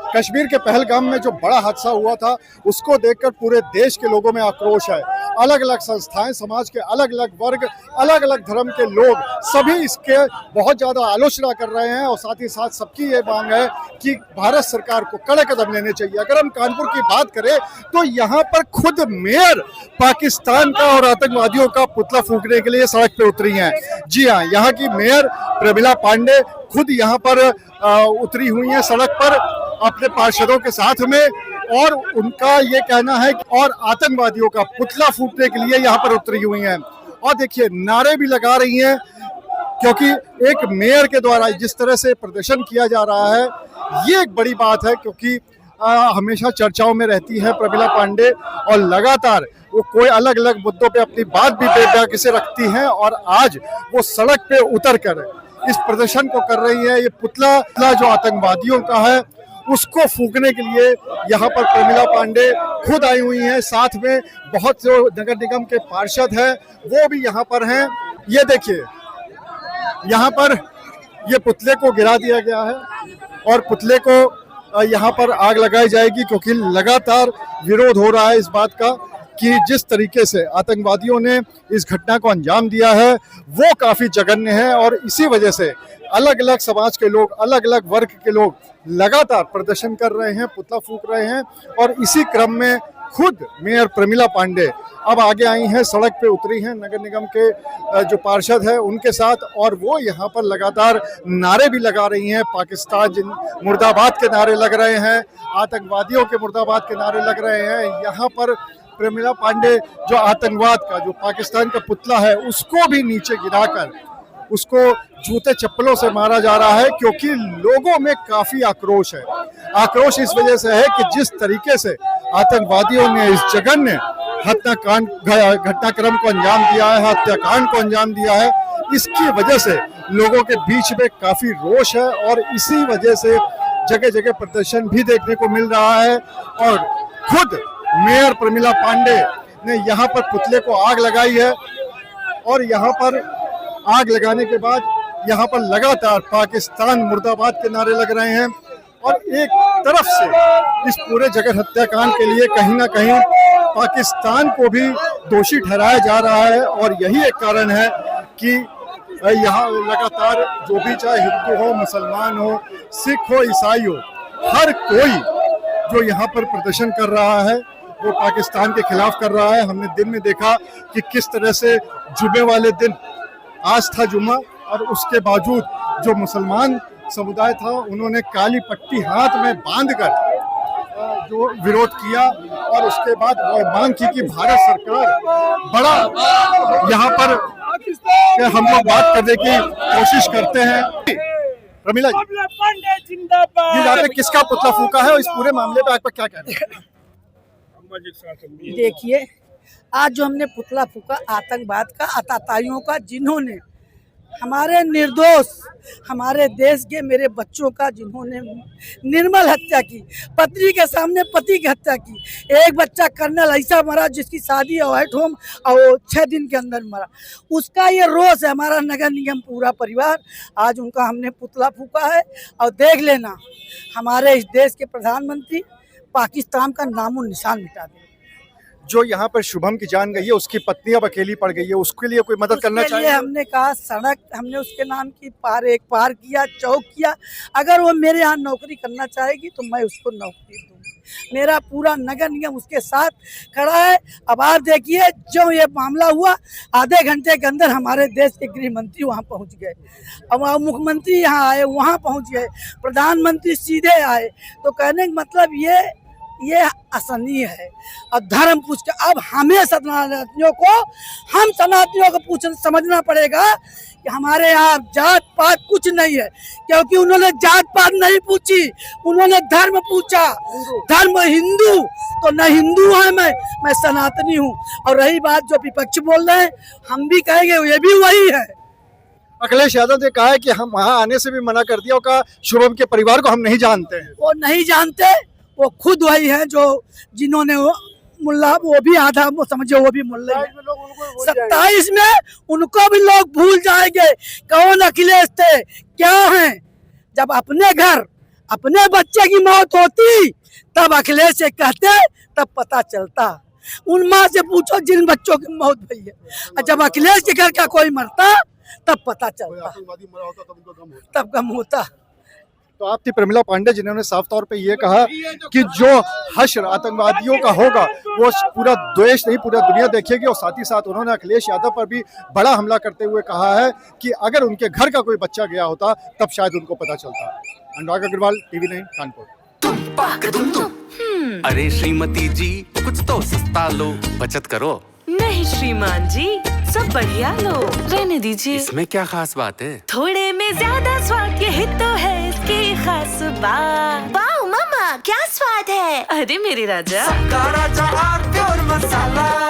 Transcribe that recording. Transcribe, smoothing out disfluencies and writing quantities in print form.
कश्मीर के पहलगाम में जो बड़ा हादसा हुआ था उसको देखकर पूरे देश के लोगों में आक्रोश है। अलग अलग संस्थाएं, समाज के अलग अलग वर्ग, अलग अलग धर्म के लोग सभी इसके बहुत ज़्यादा आलोचना कर रहे हैं और साथ ही साथ सबकी ये मांग है कि भारत सरकार को कड़े कदम लेने चाहिए। अगर हम कानपुर की बात करें तो यहाँ पर खुद मेयर पाकिस्तान का और आतंकवादियों का पुतला फूंकने के लिए सड़क पे उतरी हैं। जी हाँ, यहाँ की मेयर प्रमिला पांडे खुद यहाँ पर उतरी हुई हैं सड़क पर अपने पार्षदों के साथ में, और उनका ये कहना है कि और आतंकवादियों का पुतला फूंकने के लिए यहाँ पर उतरी हुई हैं। और देखिए नारे भी लगा रही हैं, क्योंकि एक मेयर के द्वारा जिस तरह से प्रदर्शन किया जा रहा है ये एक बड़ी बात है, क्योंकि हमेशा चर्चाओं में रहती है प्रमिला पांडे और लगातार वो कोई अलग अलग मुद्दों पे अपनी बात भी बेबाकी से रखती हैं, और आज वो सड़क पे उतर कर इस प्रदर्शन को कर रही है। ये पुतला जो आतंकवादियों का है उसको फूंकने के लिए यहाँ पर प्रमिला पांडे खुद आई हुई हैं। साथ में बहुत से नगर निगम के पार्षद हैं वो भी यहाँ पर हैं। ये देखिए यहाँ पर ये पुतले को गिरा दिया गया है और पुतले को यहाँ पर आग लगाई जाएगी, क्योंकि लगातार विरोध हो रहा है इस बात का कि जिस तरीके से आतंकवादियों ने इस घटना को अंजाम दिया है वो काफ़ी जघन्य है। और इसी वजह से अलग अलग समाज के लोग, अलग अलग वर्ग के लोग लगातार प्रदर्शन कर रहे हैं, पुतला फूंक रहे हैं। और इसी क्रम में खुद मेयर प्रमिला पांडे अब आगे आई हैं, सड़क पे उतरी हैं नगर निगम के जो पार्षद हैं उनके साथ, और वो यहाँ पर लगातार नारे भी लगा रही हैं। पाकिस्तान मुर्दाबाद के नारे लग रहे हैं, आतंकवादियों के मुर्दाबाद के नारे लग रहे हैं। यहाँ पर प्रमिला पांडे जो आतंकवाद का, जो पाकिस्तान का पुतला है उसको भी नीचे गिराकर उसको जूते चप्पलों से मारा जा रहा है, क्योंकि लोगों में काफी आक्रोश है। आक्रोश इस वजह से है कि जिस तरीके से आतंकवादियों ने इस जघन्य घटनाक्रम को अंजाम दिया है, हत्याकांड को अंजाम दिया है, इसकी वजह से लोगों के बीच में काफी रोष है। और इसी वजह से जगह जगह प्रदर्शन भी देखने को मिल रहा है। और खुद मेयर प्रमिला पांडे ने यहाँ पर पुतले को आग लगाई है, और यहाँ पर आग लगाने के बाद यहाँ पर लगातार पाकिस्तान मुर्दाबाद के नारे लग रहे हैं। और एक तरफ से इस पूरे जगह हत्याकांड के लिए कहीं ना कहीं पाकिस्तान को भी दोषी ठहराया जा रहा है। और यही एक कारण है कि यहाँ लगातार जो भी, चाहे हिंदू हो, मुसलमान हो, सिख हो, ईसाई हो, हर कोई जो यहाँ पर प्रदर्शन कर रहा है वो पाकिस्तान के खिलाफ कर रहा है। हमने दिन में देखा कि किस तरह से जुमे वाले दिन, आज था जुमा, और उसके बावजूद जो मुसलमान समुदाय था उन्होंने काली पट्टी हाथ में बांधकर जो विरोध किया, और उसके बाद मांग की कि भारत सरकार बड़ा यहाँ पर हम लोग बात करने की कोशिश करते हैं। प्रमिला जी, ये यहाँ पे किसका पुतला फूंका है और इस पूरे मामले पे आपका क्या कहना है? देखिए, आज जो हमने पुतला फूंका आतंकवाद का, आतताइयों का, जिन्होंने हमारे निर्दोष, हमारे देश के मेरे बच्चों का जिन्होंने निर्मल हत्या की, पत्नी के सामने पति की हत्या की। एक बच्चा कर्नल ऐसा मरा जिसकी शादी व्हाइट होम और 6 दिन के अंदर मरा। उसका ये रोष है। हमारा नगर निगम पूरा परिवार आज उनका हमने पुतला फूंका है। और देख लेना, हमारे इस देश के प्रधानमंत्री पाकिस्तान का नामो निशान मिटा दें। जो यहाँ पर शुभम की जान गई है, उसकी पत्नी अब अकेली पड़ गई है, उसके लिए कोई मदद करना चाहिए। हमने कहा सड़क हमने उसके नाम की पार किया, चौक किया। अगर वो मेरे यहाँ नौकरी करना चाहेगी तो मैं उसको नौकरी दूंगी। मेरा पूरा नगर निगम उसके साथ खड़ा है। अब आप देखिए, जो ये मामला हुआ, आधे घंटे के अंदर हमारे देश के गृह मंत्री वहाँ पहुँच गए, अब मुख्यमंत्री यहाँ आए, वहाँ पहुँच गए, प्रधानमंत्री सीधे आए। तो कहने का मतलब ये असनीय है। और धर्म पूछ के अब हमें सनातनियों को समझना पड़ेगा कि हमारे यहाँ जात पात कुछ नहीं है, क्योंकि उन्होंने जात पात नहीं पूछी, उन्होंने धर्म पूछा। धर्म हिंदू तो न हिंदू है, मैं सनातनी हूँ। और रही बात जो विपक्ष बोल रहे हैं, हम भी कहेंगे ये भी वही है। अखिलेश यादव ने कहा है कि हम वहाँ आने से भी मना कर दिया, और शुभम के परिवार को हम नहीं जानते हैं। वो नहीं जानते, वो खुद वही है जो जिन्होंने मुल्ला, वो भी आधा वो समझो वो भी मुल्ला। 27 में उनको भी लोग भूल जाएंगे कौन अखिलेश थे, क्या हैं। जब अपने घर अपने बच्चे की मौत होती तब अखिलेश से कहते, तब पता चलता। उन माँ से पूछो जिन बच्चों की मौत हुई है, और जब अखिलेश के घर का कोई मरता तब पता चलता, तब गम होता। तो आप थी प्रमिला पांडे जिन्होंने साफ तौर पे ये कहा कि जो हश्र आतंकवादियों का होगा वो पूरा देश नहीं पूरा दुनिया देखेगी, और साथ ही साथ उन्होंने अखिलेश यादव पर भी बड़ा हमला करते हुए कहा है कि अगर उनके घर का कोई बच्चा गया होता तब शायद उनको पता चलता। अनुराग अग्रवाल, TV9 कानपुर। अरे श्रीमती जी कुछ तो सस्ता लो, बचत करो। नहीं श्रीमान जी, सब बढ़िया लो, रहने दीजिए। इसमें क्या खास बात है? थोड़े में ज्यादा स्वाद, यही तो है इसकी खास बात। वाह मामा, क्या स्वाद है। अरे मेरे राजा, राजा मसाला।